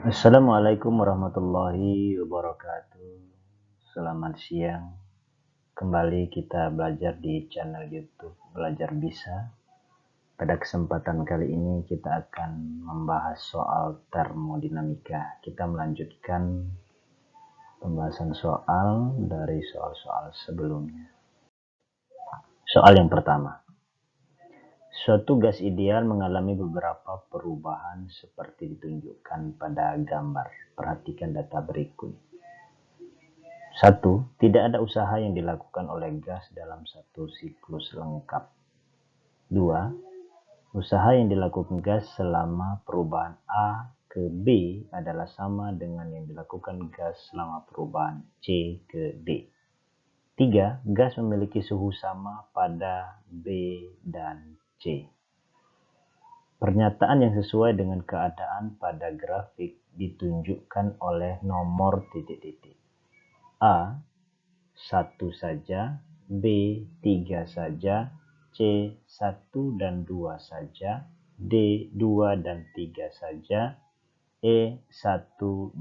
Assalamualaikum warahmatullahi wabarakatuh. Selamat siang. Kembali kita belajar di channel YouTube Belajar Bisa. Pada kesempatan kali ini kita akan membahas soal termodinamika. Kita melanjutkan pembahasan soal dari soal-soal sebelumnya. Soal yang pertama. Suatu gas ideal mengalami beberapa perubahan seperti ditunjukkan pada gambar. Perhatikan data berikut. 1. Tidak ada usaha yang dilakukan oleh gas dalam satu siklus lengkap. 2. Usaha yang dilakukan gas selama perubahan A ke B adalah sama dengan yang dilakukan gas selama perubahan C ke D. 3. Gas memiliki suhu sama pada B dan C. Pernyataan yang sesuai dengan keadaan pada grafik ditunjukkan oleh nomor titik-titik. A. 1 saja, B 3 saja, C 1 dan 2 saja, D 2 dan 3 saja, E 1, 2,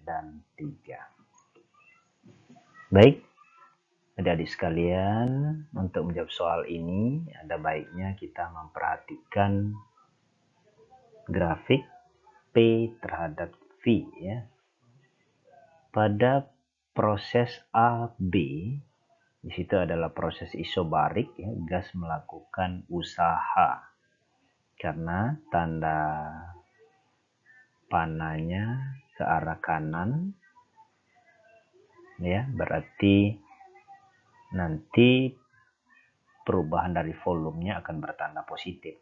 dan 3. Baik, adik-adik sekalian, untuk menjawab soal ini ada baiknya kita memperhatikan grafik P terhadap V ya. Pada proses AB, di situ adalah proses isobarik ya, gas melakukan usaha karena tanda panahnya ke arah kanan ya, berarti nanti perubahan dari volumenya akan bertanda positif.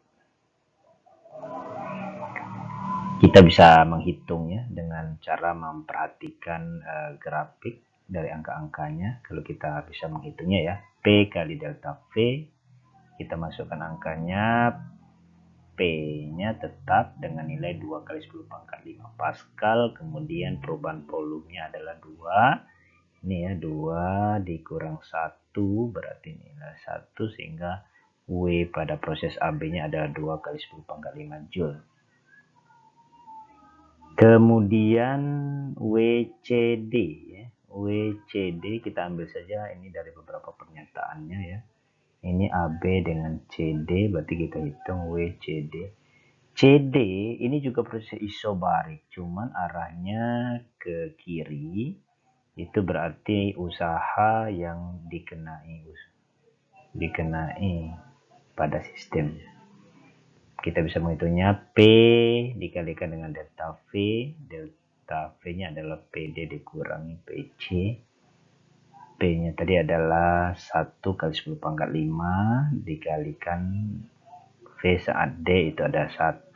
Kita bisa menghitungnya dengan cara memperhatikan grafik dari angka-angkanya. Kalau kita bisa menghitungnya ya, P kali delta V, kita masukkan angkanya, P-nya tetap dengan nilai 2 kali 10 pangkat 5 Pascal, kemudian perubahan volumenya adalah 2. Ini ya, 2 dikurang 1 berarti nilai 1, sehingga W pada proses AB-nya adalah 2 kali 10 pangkat 5 Joule. Kemudian WCD ya. WCD kita ambil saja ini dari beberapa pernyataannya ya. Ini AB dengan CD, berarti kita hitung WCD. CD ini juga proses isobarik, cuman arahnya ke kiri. Itu berarti usaha yang dikenai pada sistem. Kita bisa menghitungnya P dikalikan dengan delta V. Delta V-nya adalah PD dikurangi PC. P-nya tadi adalah 1 kali 10 pangkat 5 dikalikan V saat D itu ada 1,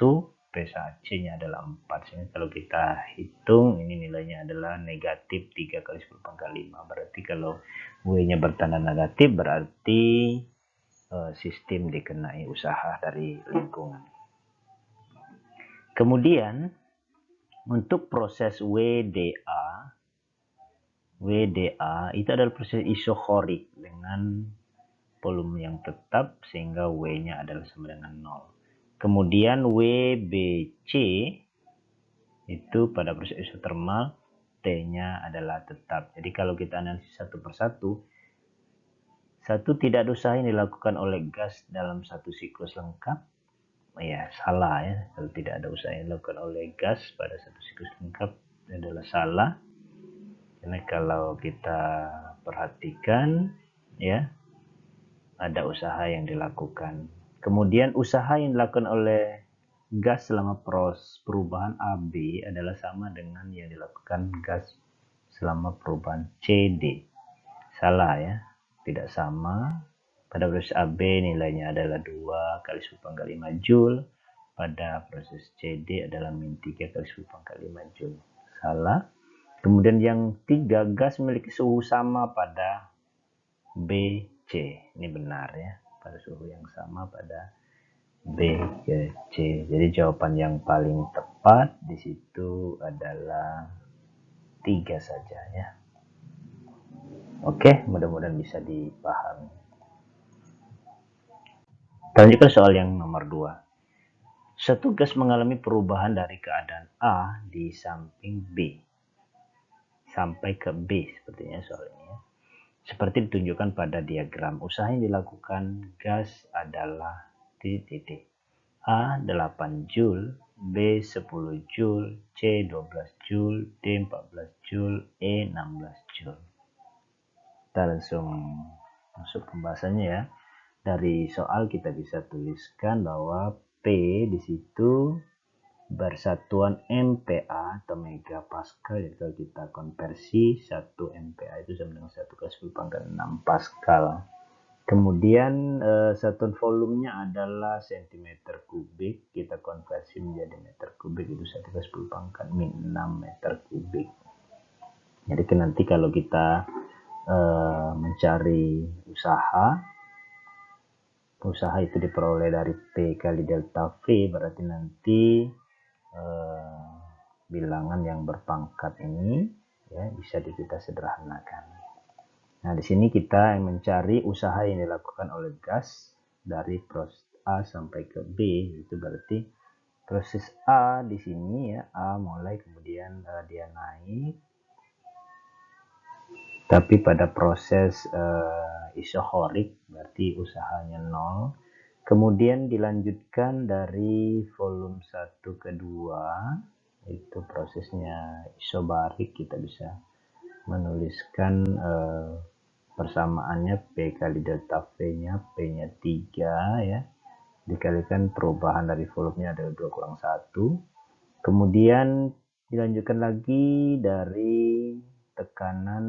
P saat C-nya adalah 4. Sehingga kalau kita hitung ini nilainya adalah negatif 3 kali 10 pangkat 5. Berarti kalau W-nya bertanda negatif berarti sistem dikenai usaha dari lingkungan. Kemudian untuk proses WDA itu adalah proses isokorik dengan volume yang tetap sehingga W-nya adalah sama dengan 0. Kemudian WBC itu pada proses isotermal T-nya adalah tetap. Jadi kalau kita analisis satu persatu, tidak ada usaha yang dilakukan oleh gas dalam satu siklus lengkap. Ya, salah ya. Kalau tidak ada usaha yang dilakukan oleh gas pada satu siklus lengkap adalah salah. Karena kalau kita perhatikan ya, ada usaha yang dilakukan. Kemudian usaha yang dilakukan oleh gas selama proses perubahan AB adalah sama dengan yang dilakukan gas selama perubahan CD. Salah ya, tidak sama. Pada proses AB nilainya adalah 2 kali 10 pangkat 5 Joule. Pada proses CD adalah min 3 kali 10 pangkat 5 Joule. Salah. Kemudian yang 3, gas memiliki suhu sama pada BC. Ini benar ya, pada suhu yang sama pada B ke C. Jadi jawaban yang paling tepat di situ adalah 3 saja ya. Oke, mudah-mudahan bisa dipahami. Kita lanjutkan soal yang nomor 2. Satu gas mengalami perubahan dari keadaan A di samping B sampai ke B sepertinya soal ini ya. Seperti ditunjukkan pada diagram, usaha yang dilakukan gas adalah titik-titik. A 8 Joule, B 10 Joule, C 12 Joule, D 14 Joule, E 16 Joule. Kita langsung masuk pembahasannya ya. Dari soal kita bisa tuliskan bahwa P di situ bersatuan MPa atau megapascal. Jadi kalau kita konversi 1 MPa itu sama dengan 1/10⁻⁶ Pascal. Kemudian satuan volumenya adalah cm kubik, kita konversi menjadi meter kubik itu 1/10⁻⁶ meter kubik. Jadi nanti kalau kita mencari usaha itu diperoleh dari P kali delta V, berarti nanti bilangan yang berpangkat ini ya bisa kita sederhanakan. Nah, di sini kita mencari usaha yang dilakukan oleh gas dari proses A sampai ke B, itu berarti proses A di sini ya, A mulai kemudian dia naik. Tapi pada proses isohorik berarti usahanya 0. Kemudian dilanjutkan dari volume 1 ke 2, itu prosesnya isobarik, kita bisa menuliskan persamaannya P kali delta V-nya, P-nya 3 ya, dikalikan perubahan dari volumenya adalah 2 kurang 1. Kemudian dilanjutkan lagi dari tekanan,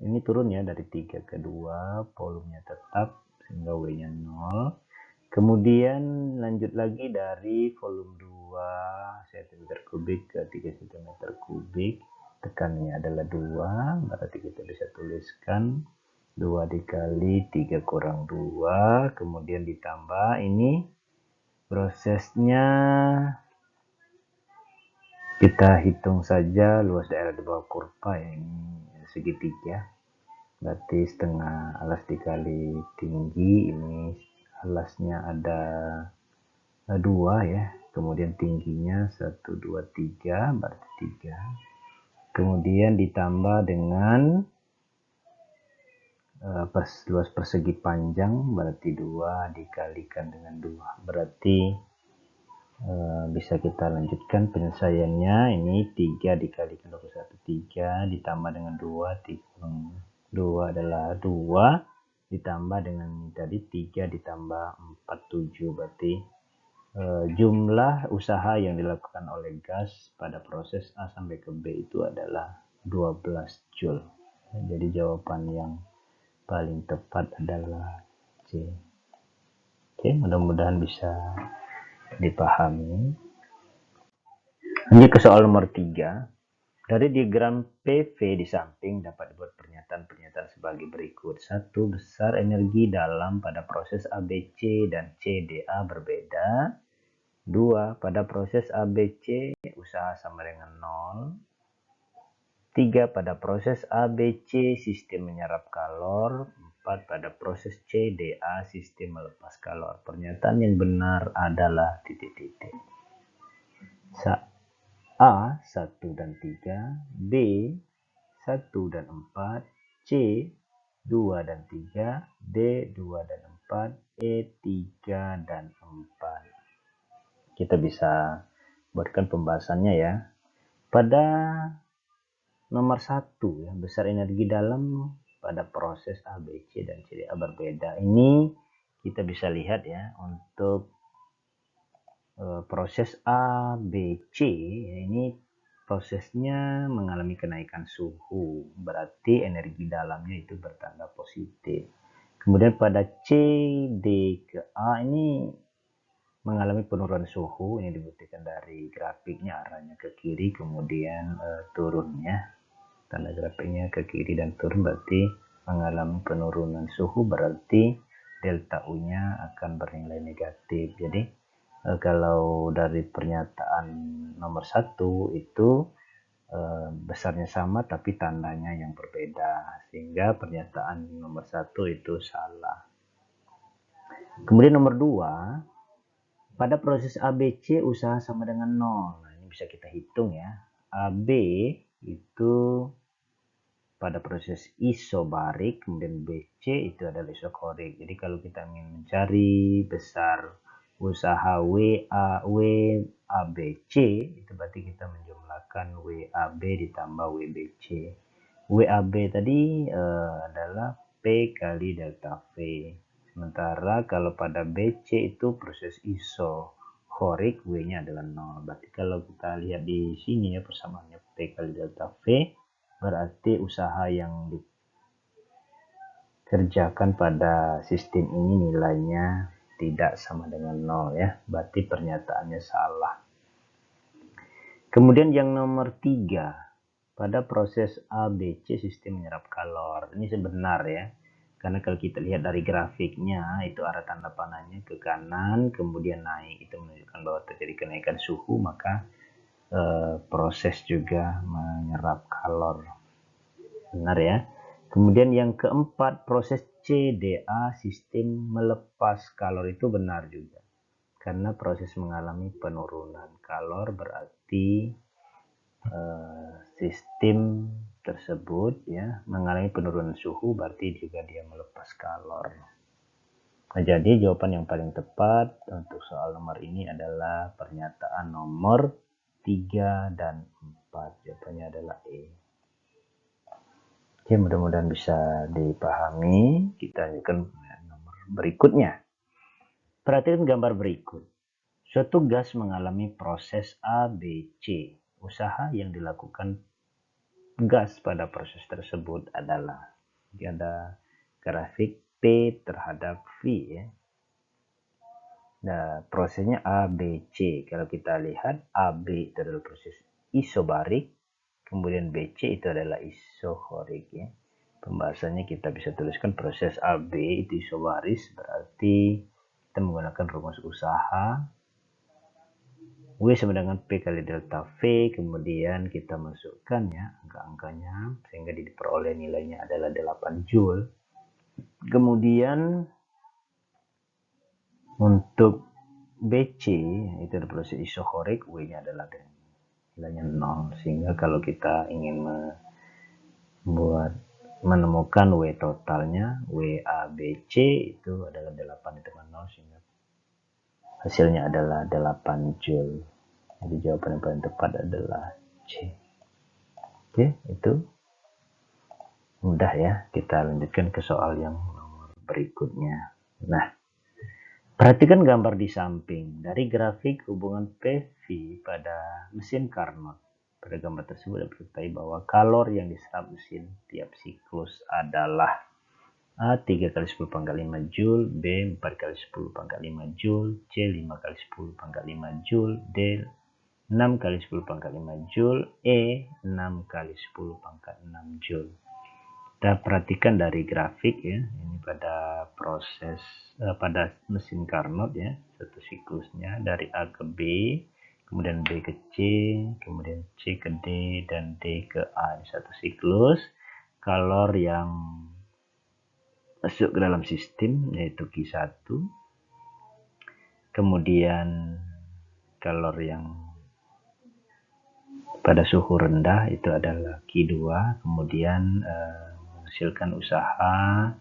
ini turun ya dari 3 ke 2, volumenya tetap sehingga W-nya 0. Kemudian lanjut lagi dari volume 2 cm kubik ke 3 cm kubik, tekanannya adalah 2, berarti kita bisa tuliskan 2 dikali 3 kurang 2, kemudian ditambah ini prosesnya, kita hitung saja luas daerah di bawah kurva ya, ini segitiga, berarti setengah alas dikali tinggi, ini alasnya ada 2 ya, kemudian tingginya 1, 2, 3, berarti 3. Kemudian ditambah dengan luas persegi panjang, berarti 2 dikalikan dengan 2, berarti bisa kita lanjutkan penyelesaiannya. Ini 3 dikalikan 21, 3 ditambah dengan 2, 2 adalah 2 ditambah dengan tadi 3 ditambah 4, 7, berarti jumlah usaha yang dilakukan oleh gas pada proses A sampai ke B itu adalah 12 Joule. Jadi jawaban yang paling tepat adalah C. Oke, mudah-mudahan bisa dipahami. Lanjut ke soal nomor 3. Dari diagram PV di samping dapat dibuat pernyataan-pernyataan sebagai berikut. 1. Besar energi dalam pada proses ABC dan CDA berbeda. 2. Pada proses ABC usaha sama dengan 0. 3. Pada proses ABC sistem menyerap kalor. 4. Pada proses CDA sistem melepas kalor. Pernyataan yang benar adalah titik-titik. A 1 dan 3, B 1 dan 4, C 2 dan 3, D 2 dan 4, E 3 dan 4. Kita bisa buatkan pembahasannya ya. Pada nomor 1 ya, besar energi dalam pada proses ABC dan CDA berbeda. Ini kita bisa lihat ya, untuk proses A, B, C ini prosesnya mengalami kenaikan suhu, berarti energi dalamnya itu bertanda positif. Kemudian pada C, D ke A ini mengalami penurunan suhu, ini dibuktikan dari grafiknya arahnya ke kiri kemudian turunnya, tanda grafiknya ke kiri dan turun, berarti mengalami penurunan suhu, berarti delta U-nya akan bernilai negatif. Jadi kalau dari pernyataan nomor 1 itu besarnya sama tapi tandanya yang berbeda, sehingga pernyataan nomor 1 itu salah. Kemudian nomor 2, pada proses ABC usaha sama dengan 0. Nah, ini bisa kita hitung ya. AB itu pada proses isobarik, kemudian BC itu adalah isokorik. Jadi kalau kita ingin mencari besar usaha WABC, itu berarti kita menjumlahkan WAB ditambah WBC. WAB tadi adalah P kali delta V. Sementara kalau pada BC itu proses isokorik, W-nya adalah 0. Berarti kalau kita lihat di sini ya persamaannya P kali delta V, berarti usaha yang dikerjakan pada sistem ini nilainya tidak sama dengan 0 ya. Berarti pernyataannya salah. Kemudian yang nomor 3, pada proses ABC sistem menyerap kalor. Ini sebenar ya. Karena kalau kita lihat dari grafiknya, itu arah tanda panahnya ke kanan, kemudian naik. Itu menunjukkan bahwa terjadi kenaikan suhu, maka proses juga menyerap kalor. Benar ya. Kemudian yang keempat, proses CDA sistem melepas kalor itu benar juga. Karena proses mengalami penurunan kalor berarti sistem tersebut ya mengalami penurunan suhu, berarti juga dia melepas kalor. Nah, jadi jawaban yang paling tepat untuk soal nomor ini adalah pernyataan nomor 3 dan 4. Jawabannya adalah E. Oke, mudah-mudahan bisa dipahami. Kita lanjutkan nomor berikutnya. Perhatikan gambar berikut. Suatu gas mengalami proses ABC. Usaha yang dilakukan gas pada proses tersebut adalah, ada grafik P terhadap V ya. Nah, prosesnya ABC. Kalau kita lihat AB itu adalah proses isobarik, kemudian BC itu adalah isokorik ya. Pembahasannya kita bisa tuliskan proses AB itu isobaris, berarti kita menggunakan rumus usaha W sama dengan P kali delta V, kemudian kita masukkan ya angka-angkanya sehingga diperoleh nilainya adalah 8 Joule. Kemudian untuk BC itu adalah proses isokorik, W-nya adalah nilainya 0, sehingga kalau kita ingin menemukan W totalnya, WABC itu adalah 8 ditambah 0, sehingga hasilnya adalah 8 Joule. Jadi jawaban yang paling tepat adalah C. Oke, itu mudah ya. Kita lanjutkan ke soal yang nomor berikutnya. Nah, perhatikan gambar di samping. Dari grafik hubungan PV pada mesin Carnot. Pada gambar tersebut dapat diketahui bahwa kalor yang diserap mesin tiap siklus adalah A 3 kali 10 pangkat 5 Joule, B 4 kali 10 pangkat 5 Joule, C 5 kali 10 pangkat 5 Joule, D 6 kali 10 pangkat 5 Joule, E 6 kali 10 pangkat 6 Joule. Kita perhatikan dari grafik ya, ini pada proses pada mesin Carnot ya, satu siklusnya dari A ke B, kemudian B ke C, kemudian C ke D, dan D ke A. Ini satu siklus. Kalor yang masuk ke dalam sistem yaitu Q1, kemudian kalor yang pada suhu rendah itu adalah Q2, kemudian menghasilkan usaha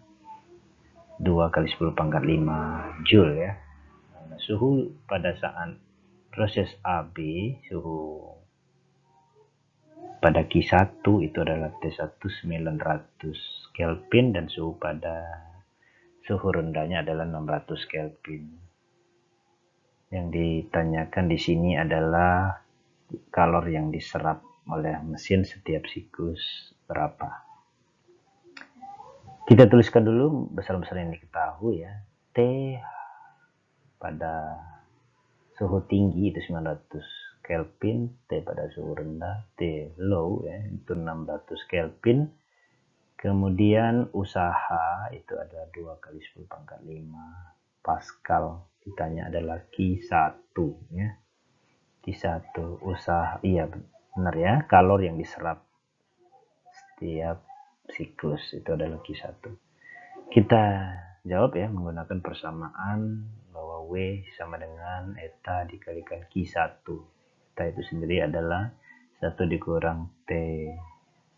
2 kali 10 pangkat 5 Joule ya. Nah, suhu pada saat proses AB, suhu pada Q1 itu adalah T1 900 Kelvin, dan suhu pada suhu rendahnya adalah 600 Kelvin. Yang ditanyakan di sini adalah kalor yang diserap oleh mesin setiap siklus berapa. Kita tuliskan dulu besar-besar yang diketahui ya. T pada suhu tinggi itu 900 Kelvin, T pada suhu rendah, T low ya, itu 600 Kelvin. Kemudian usaha itu ada 2 kali 10 pangkat 5 Pascal. Ditanya adalah Q1 ya. Q1 usaha, iya benar ya, kalor yang diserap setiap siklus itu adalah Q1. Kita jawab ya menggunakan persamaan bahwa W W sama dengan eta dikalikan Q1. Eta itu sendiri adalah 1 dikurang T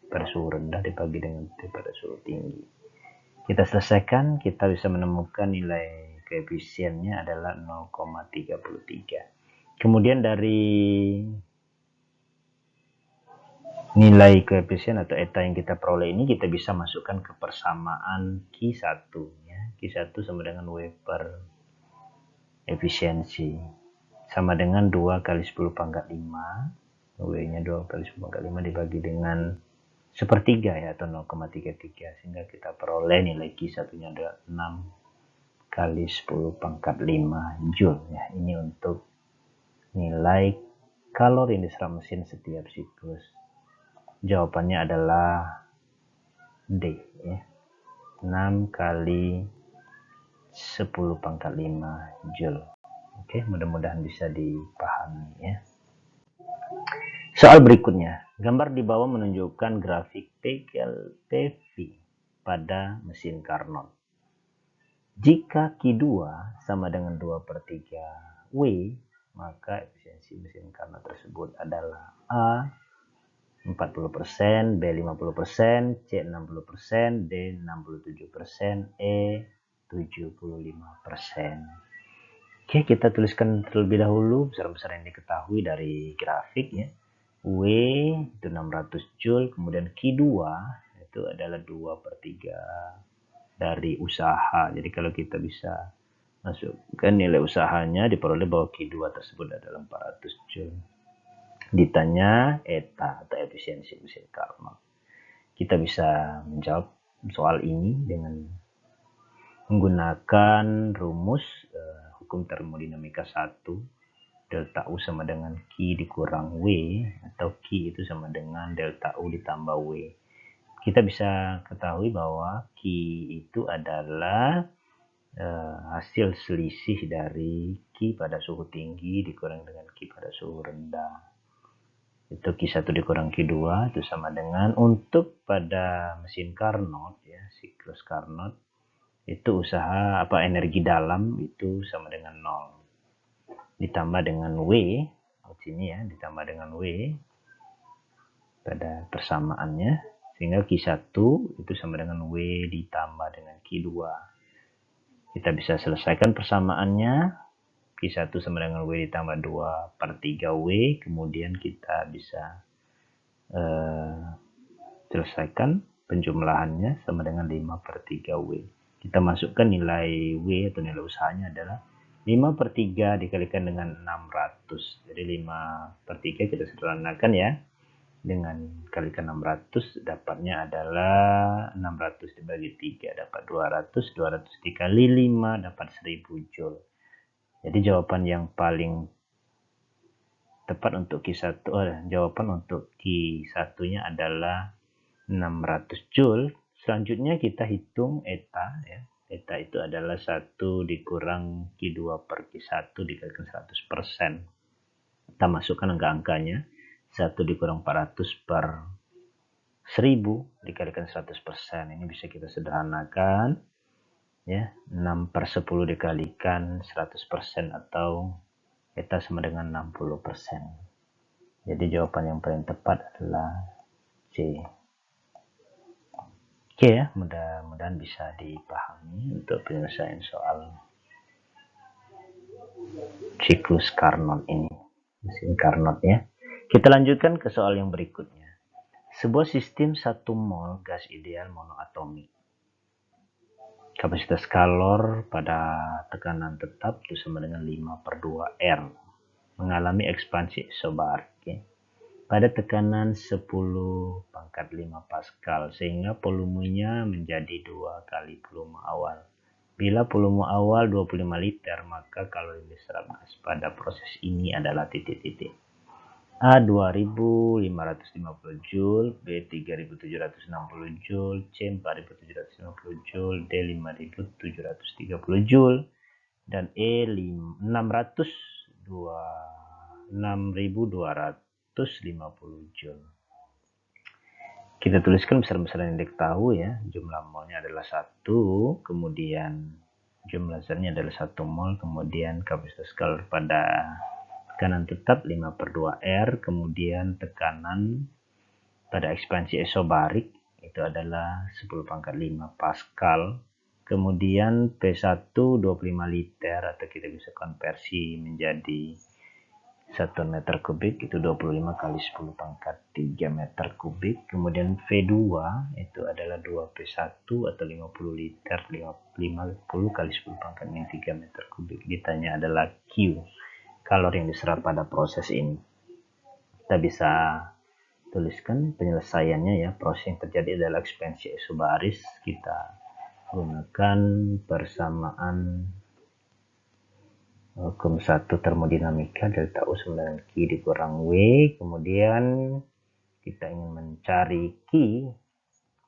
pada suhu rendah dibagi dengan T pada suhu tinggi. Kita selesaikan, kita bisa menemukan nilai koefisiennya adalah 0,33. Kemudian dari nilai koefisien atau eta yang kita peroleh ini kita bisa masukkan ke persamaan Q1 ya. Q1 sama dengan W per efisiensi sama dengan 2 kali 10 pangkat 5, W nya 2 kali 10 pangkat 5 dibagi dengan sepertiga ya, atau 0,33, sehingga kita peroleh nilai Q1 nya adalah 6 kali 10 pangkat 5 Joule ya. Ini untuk nilai kalori yang diserap mesin setiap siklus. Jawabannya adalah D ya. 6 kali 10 pangkat 5 Joule. Oke, mudah-mudahan bisa dipahami ya. Soal berikutnya, gambar di bawah menunjukkan grafik PV pada mesin Carnot. Jika Q2 sama dengan 2 per 3 W, maka efisiensi mesin Carnot tersebut adalah A 40%, B 50%, C 60%, D 67%, E 75%. Oke, kita tuliskan terlebih dahulu besar-besar yang diketahui dari grafik ya. W itu 600 Joule, kemudian Q2 itu adalah 2 per 3 dari usaha. Jadi kalau kita bisa masukkan nilai usahanya, diperoleh bahwa Q2 tersebut adalah 400 Joule. Ditanya eta atau efisiensi mesin Carnot. Kita bisa menjawab soal ini dengan menggunakan rumus hukum termodinamika 1, delta U sama dengan Q dikurang W, atau Q itu sama dengan delta U ditambah W. Kita bisa ketahui bahwa Q itu adalah hasil selisih dari Q pada suhu tinggi dikurang dengan Q pada suhu rendah. Itu Q1 dikurang Q2 itu sama dengan, untuk pada mesin Carnot ya, siklus Carnot, itu usaha energi dalam itu sama dengan 0 ditambah dengan W di sini ya, ditambah dengan W pada persamaannya, sehingga Q1 itu sama dengan W ditambah dengan Q2. Kita bisa selesaikan persamaannya. Q1 sama dengan W ditambah 2 per 3 W, kemudian kita bisa selesaikan penjumlahannya sama dengan 5 per 3 W. Kita masukkan nilai W atau nilai usahanya adalah 5 per 3 dikalikan dengan 600. Jadi 5 per 3 kita sederhanakan ya. Dengan kalikan 600 dapatnya adalah 600 dibagi 3 dapat 200. 200 dikali 5 dapat 1000 Joule. Jadi jawaban yang paling tepat untuk Q1, jawaban untuk Q1-nya adalah 600 Joule. Selanjutnya kita hitung eta ya. Eta itu adalah 1 dikurang Q2 per Q1 dikalikan 100%. Kita masukkan angka-angkanya. 1 dikurang 400 per 1000 dikalikan 100%. Ini bisa kita sederhanakan. Ya, 6 per 10 dikalikan 100% atau eta sama dengan 60%. Jadi jawaban yang paling tepat adalah C. Oke ya, mudah-mudahan bisa dipahami untuk penyelesaian soal siklus Carnot ini, mesin Carnot ya. Kita lanjutkan ke soal yang berikutnya. Sebuah sistem 1 mol gas ideal monoatomik. Kapasitas kalor pada tekanan tetap itu sama dengan 5 per 2 R. Mengalami ekspansi isobarik ya, pada tekanan 10 pangkat 5 Pascal, sehingga volumenya menjadi 2 kali volume awal. Bila volume awal 25 liter, maka kalori diserap gas pada proses ini adalah titik-titik. A 2550 Joule, B 3760 Joule, C 4750 Joule, D 5730 Joule, dan E 6250 Joule. Kita tuliskan besar-besaran yang diketahui ya. Jumlah molnya adalah 1, kemudian jumlah zatnya adalah 1 mol, kemudian kapasitas kalori pada tekanan tetap 5/2R, kemudian tekanan pada ekspansi isobarik itu adalah 10⁵ Pascal, kemudian P1 25 liter, atau kita bisa konversi menjadi 1 meter kubik itu 25 kali 10⁻³ meter kubik. Kemudian V2 itu adalah 2P1 atau 50 liter 50 kali 10⁻³ meter kubik. Ditanya adalah Q, kalori yang diserap pada proses ini. Kita bisa tuliskan penyelesaiannya ya. Proses yang terjadi adalah ekspansi isobaris. Kita gunakan persamaan hukum 1 termodinamika, delta U sama dengan Q dikurang W. Kemudian kita ingin mencari Q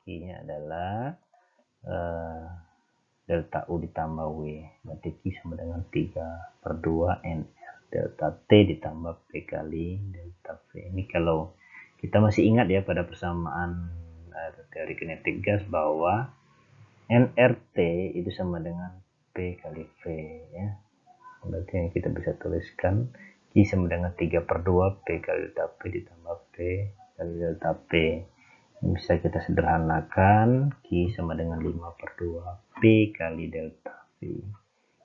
nya adalah delta U ditambah W, berarti Q sama dengan 3/2 NR delta T ditambah P kali delta V. Ini kalau kita masih ingat ya pada persamaan teori kinetik gas bahwa nRT itu sama dengan P kali V ya. Berarti yang kita bisa tuliskan Q sama dengan 3/2 P kali delta P ditambah P kali delta P. Ini bisa kita sederhanakan, Q sama dengan 5/2 P kali delta V.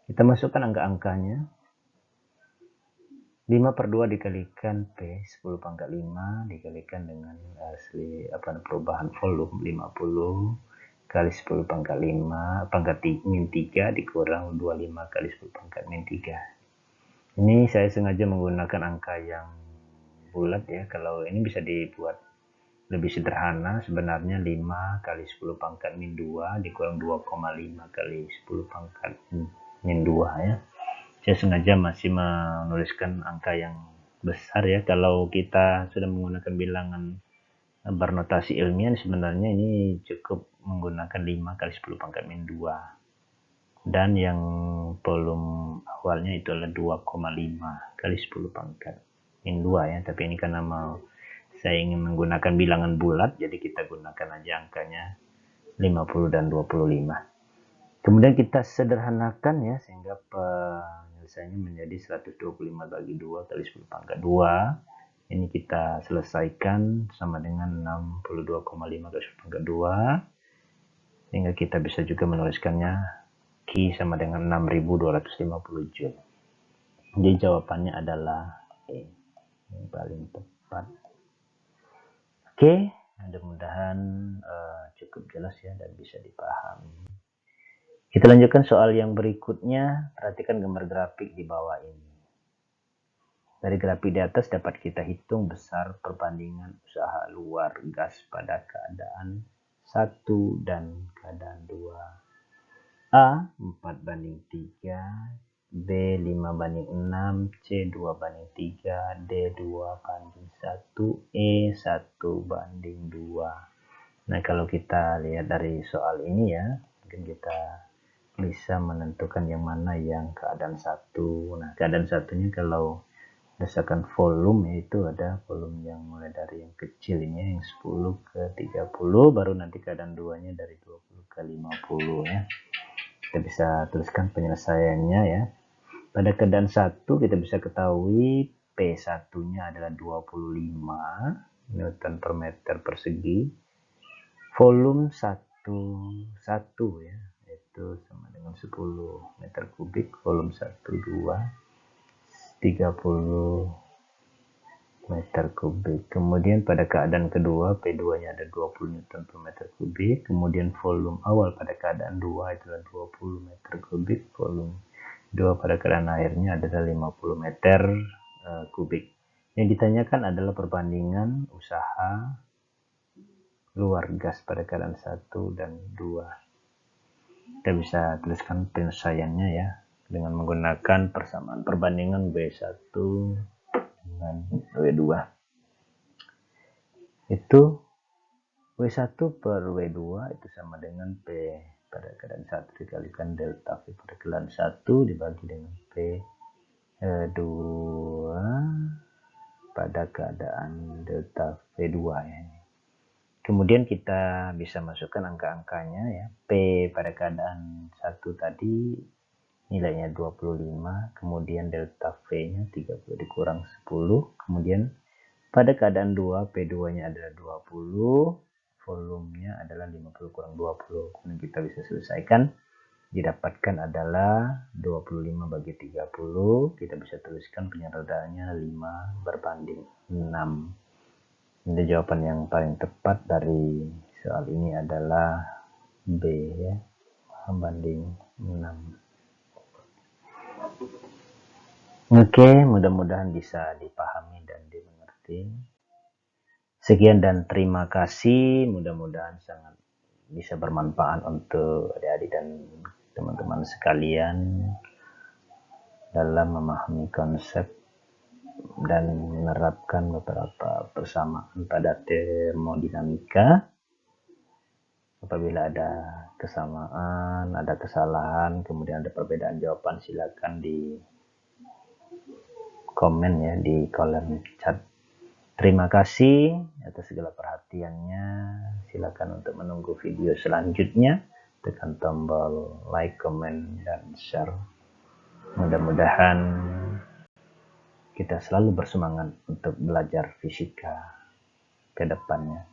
Kita masukkan angka-angkanya. 5/2 dikalikan P 10⁵ dikalikan dengan perubahan volume 50 kali 10⁵ pangkat min 3 dikurang 25 kali 10⁻⁻3. Ini saya sengaja menggunakan angka yang bulat ya. Kalau ini bisa dibuat lebih sederhana, sebenarnya 5 kali 10⁻⁻2 dikurang 2,5 kali 10⁻⁻2 ya. Saya sengaja masih menuliskan angka yang besar ya. Kalau kita sudah menggunakan bilangan bernotasi ilmiah, sebenarnya ini cukup menggunakan 5 kali 10⁻⁻2, dan yang volume awalnya itu adalah 2,5 kali 10⁻⁻2 ya. Tapi ini karena saya ingin menggunakan bilangan bulat, jadi kita gunakan aja angkanya 50 dan 25. Kemudian kita sederhanakan ya, sehingga penyelesaiannya menjadi 125 bagi 2 kali 10⁻². Ini kita selesaikan sama dengan 62,5 kali 10⁻², sehingga kita bisa juga menuliskannya Q sama dengan 6250 Joule. Jadi jawabannya adalah E, yang paling tepat. Oke, mudah-mudahan cukup jelas ya dan bisa dipahami. Kita lanjutkan soal yang berikutnya. Perhatikan gambar grafik di bawah ini. Dari grafik di atas dapat kita hitung besar perbandingan usaha luar gas pada keadaan 1 dan keadaan 2. A 4/3, B 5/6, C 2/3, D 2/1, E 1/2. Nah, kalau kita lihat dari soal ini ya, mungkin kita bisa menentukan yang mana yang keadaan 1. Nah, keadaan satunya kalau berdasarkan volume, yaitu ada volume yang mulai dari yang kecil ini yang 10 ke 30, baru nanti keadaan 2-nya dari 20 ke 50 ya. Kita bisa tuliskan penyelesaiannya ya. Pada keadaan 1 kita bisa ketahui P1-nya adalah 25 Newton per meter persegi. Volume 1 ya, itu sama dengan 10 meter kubik. Volume 1 2 30 meter kubik. Kemudian pada keadaan kedua P2-nya ada 20 Newton per meter kubik. Kemudian volume awal pada keadaan 2 adalah 20 meter kubik. Volume 2 pada keadaan akhirnya adalah 50 meter kubik. Yang ditanyakan adalah perbandingan usaha luar gas pada keadaan 1 dan 2. Kita bisa tuliskan penyelesaiannya ya dengan menggunakan persamaan perbandingan W1 dengan W2. Itu W1 per W2 itu sama dengan P pada keadaan 1 dikalikan delta V pada keadaan 1 dibagi dengan P2 pada keadaan delta V2 ya. Kemudian kita bisa masukkan angka-angkanya ya. P pada keadaan 1 tadi nilainya 25, kemudian delta V-nya 30 dikurang 10, kemudian pada keadaan 2, P2-nya adalah 20, volumenya adalah 50 kurang 20. Kemudian kita bisa selesaikan. Didapatkan adalah 25 bagi 30. Kita bisa tuliskan penyertaannya 5 berbanding 6. Ini jawaban yang paling tepat dari soal ini adalah B ya, banding 6. Oke, mudah-mudahan bisa dipahami dan dimengerti. Sekian dan terima kasih. Mudah-mudahan sangat bisa bermanfaat untuk adik-adik dan teman-teman sekalian dalam memahami konsep dan menerapkan beberapa persamaan pada termodinamika. Apabila ada kesamaan, ada kesalahan, kemudian ada perbedaan jawaban, silakan di komen ya di kolom chat. Terima kasih atas segala perhatiannya. Silakan untuk menunggu video selanjutnya. Tekan tombol like, comment, dan share. Mudah-mudahan kita selalu bersemangat untuk belajar fisika ke depannya.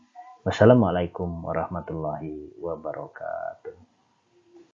Wassalamualaikum warahmatullahi wabarakatuh.